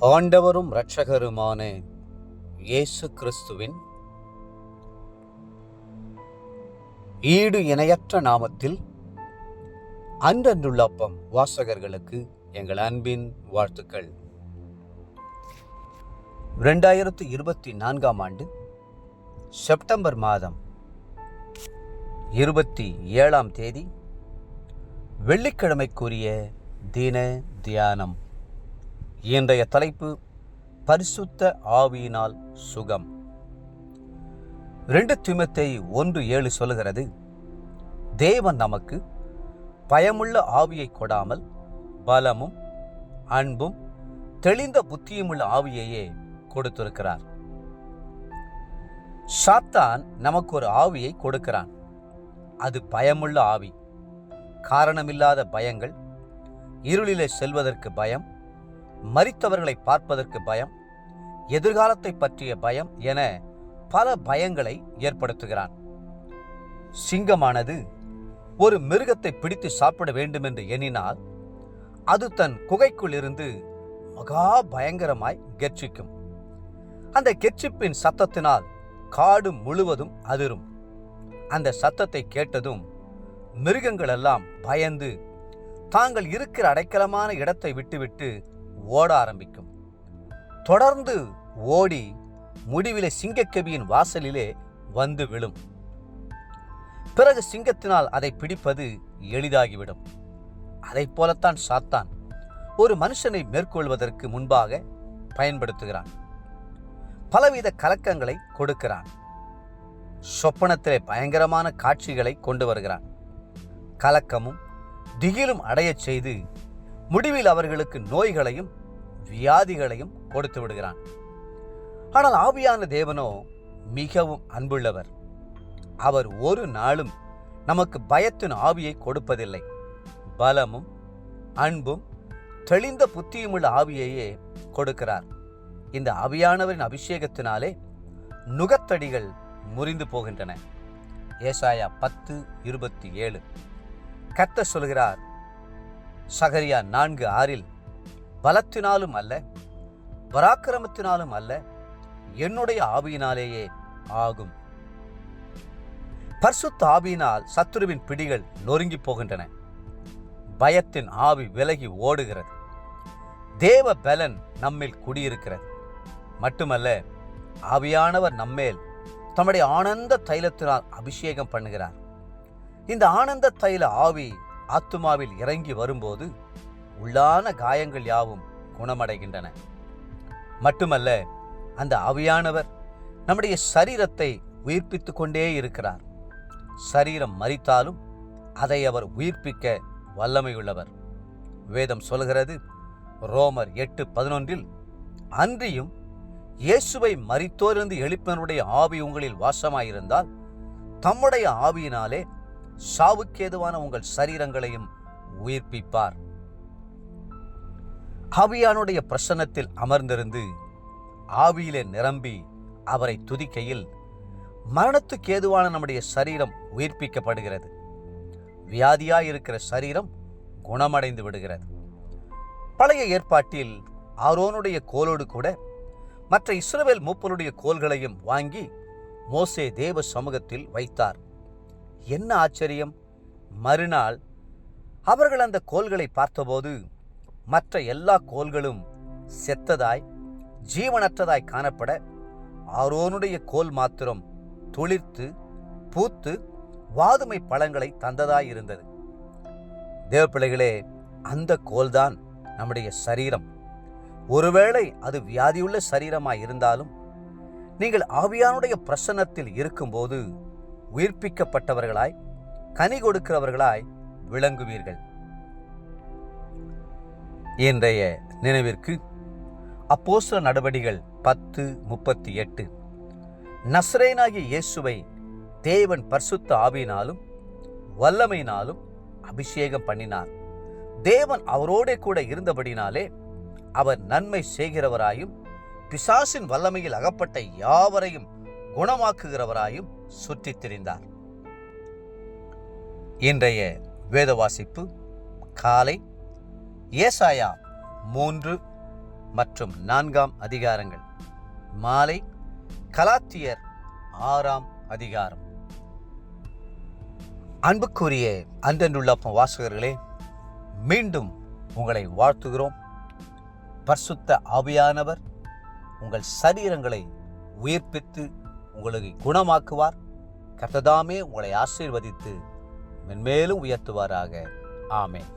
ஆண்டவரும் இரட்சகருமான இயேசு கிறிஸ்துவின் ஈடு இணையற்ற நாமத்தில் அன்றன்றுள்ள அப்பம் வாசகர்களுக்கு எங்கள் அன்பின் வாழ்த்துக்கள். 2024 ஆண்டு செப்டம்பர் மாதம் 27ஆம் தேதி வெள்ளிக்கிழமைக்குரிய தின தியானம். இன்றைய தலைப்பு பரிசுத்த ஆவியினால் சுகம். 2 தீமோத்தேயு 1:7 சொல்லுகிறது, தேவன் நமக்கு பயமுள்ள ஆவியை கொடாமல் பலமும் அன்பும் தெளிந்த புத்தியுமுள்ள ஆவியையே கொடுத்திருக்கிறார். சாத்தான் நமக்கு ஒரு ஆவியை கொடுக்கிறான். அது பயமுள்ள ஆவி. காரணமில்லாத பயங்கள், இருளிலே செல்வதற்கு பயம், மரித்தவர்களை பார்ப்பதற்கு பயம், எதிர்காலத்தை பற்றிய பயம் என பல பயங்களை ஏற்படுத்துகிறான். சிங்கமானது ஒரு மிருகத்தை பிடித்து சாப்பிட வேண்டும் என்று எண்ணினால் அது தன் குகைக்குள் இருந்து மகா பயங்கரமாய் கெர்ச்சிக்கும். அந்த கெர்ச்சிப்பின் சத்தத்தினால் காடு முழுவதும் அதிரும். அந்த சத்தத்தை கேட்டதும் மிருகங்கள் எல்லாம் பயந்து தாங்கள் இருக்கிற அடைக்கலமான இடத்தை விட்டுவிட்டு ஓட ஆரம்பிக்கும். தொடர்ந்து ஓடி முடிவிலே சிங்கக்கெபியின் வாசலிலே வந்து விழும். பிறகு சிங்கத்தினால் அதை பிடிப்பது எளிதாகிவிடும். அதை போலத்தான் சாத்தான் ஒரு மனுஷனை மேற்கொள்வதற்கு முன்பாக பயன்படுத்துகிறான். பலவித கலக்கங்களை கொடுக்கிறான். சொப்பனத்திலே பயங்கரமான காட்சிகளை கொண்டு வருகிறான். கலக்கமும் திகிலும் அடையச் செய்து முடிவில் அவர்களுக்கு நோய்களையும் வியாதிகளையும் கொடுத்து விடுகிறான். ஆனால் ஆவியான தேவனோ மிகவும் அன்புள்ளவர். அவர் ஒரு நாளும் நமக்கு பயத்தின் ஆவியை கொடுப்பதில்லை. பலமும் அன்பும் தெளிந்த புத்தியுமுள்ள ஆவியையே கொடுக்கிறார். இந்த ஆவியானவரின் அபிஷேகத்தினாலே நுகத்தடிகள் முறிந்து போகின்றன. ஏசாயா 10:27. கர்த்தர் சொல்கிறார், சகரியா 4:6, பலத்தினாலும் அல்ல பராக்கிரமத்தினாலும் அல்ல, என்னுடைய ஆவியினாலேயே ஆகும். பரிசுத்த ஆவியினால் சத்துருவின் பிடிகள் நொறுங்கி போகின்றன. பயத்தின் ஆவி விலகி ஓடுகிறது. தேவ பலன் நம்மில் குடியிருக்கிறது. மட்டுமல்ல, ஆவியானவர் நம்மேல் தம்முடைய ஆனந்த தைலத்தினால் அபிஷேகம் பண்ணுகிறார். இந்த ஆனந்த தைல ஆவி ஆத்துமாவில் இறங்கி வரும்போது உள்ளான காயங்கள் யாவும் குணமடைகின்றன. மட்டுமல்ல, அந்த ஆவியானவர் நம்முடைய சரீரத்தை உயிர்ப்பித்துக் கொண்டே இருக்கிறார். சரீரம் மரித்தாலும் அதை அவர் உயிர்ப்பிக்க வல்லமையுள்ளவர். வேதம் சொல்கிறது, ரோமர் 8:11, அன்றியும் இயேசுவை மரித்தோரிலிருந்து எழுப்பினருடைய ஆவி உங்களில் வாசமாயிருந்தால் தம்முடைய ஆவியினாலே சாவுக்கேதுவான உங்கள் சரீரங்களையும் உயிர்ப்பிப்பார். ஆவியானுடைய பிரசன்னத்தில் அமர்ந்திருந்து ஆவியிலே நிரம்பி அவரை துதிக்கையில் மரணத்துக்கு ஏதுவான நம்முடைய சரீரம் உயிர்ப்பிக்கப்படுகிறது. வியாதியாயிருக்கிற சரீரம் குணமடைந்து விடுகிறது. பழைய ஏற்பாட்டில் ஆரோனுடைய கோலோடு கூட மற்ற இஸ்ரவேல் மூப்பருடைய கோல்களையும் வாங்கி மோசே தேவ சமூகத்தில் வைத்தார். என்ன ஆச்சரியம்! மறுநாள் அவர்கள் அந்த கோல்களை பார்த்தபோது மற்ற எல்லா கோல்களும் செத்ததாய் ஜீவனற்றதாய் காணப்பட, ஆரோனுடைய கோல் மாத்திரம் துளிர்த்து பூத்து வாதுமை பழங்களை தந்ததாய் இருந்தது. தேவப்பிள்ளைகளே, அந்த கோல்தான் நம்முடைய சரீரம். ஒருவேளை அது வியாதியுள்ள சரீரமாய் இருந்தாலும் நீங்கள் ஆவியானுடைய பிரசன்னத்தில் இருக்கும்போது உயிர்ப்பிக்கப்பட்டவர்களாய் கனி கொடுக்கிறவர்களாய் விளங்குவீர்கள். இன்றைய நினைவிற்கு அப்போஸ்தலர் நடபடிகள் 10:38. நசரேயனாகிய இயேசுவை தேவன் பரிசுத்த ஆவியினாலும் வல்லமையினாலும் அபிஷேகம் பண்ணினார். தேவன் அவரோடே கூட இருந்தபடினாலே அவர் நன்மை செய்கிறவராயும் பிசாசின் வல்லமையில் அகப்பட்ட யாவரையும் குணமாக்குகிறவராயும் சுற்றித் திரிந்தார். இன்றைய வேத வாசிப்பு காலை ஏசாயா 3, மற்றும் 4ஆம் அதிகாரங்கள். மாலை கலாத்தியர் 6ஆம் அதிகாரம். அன்புக்குரிய அன்றன்றுள்ள வாசகர்களே, மீண்டும் உங்களை வாழ்த்துகிறோம். பரிசுத்த ஆவியானவர் உங்கள் சரீரங்களை உயிர்ப்பித்து உங்களுக்கு குணமாக்குவார். கர்த்தர் தாமே உங்களை ஆசீர்வதித்து மென்மேலும் உயர்த்துவாராக. ஆமென்.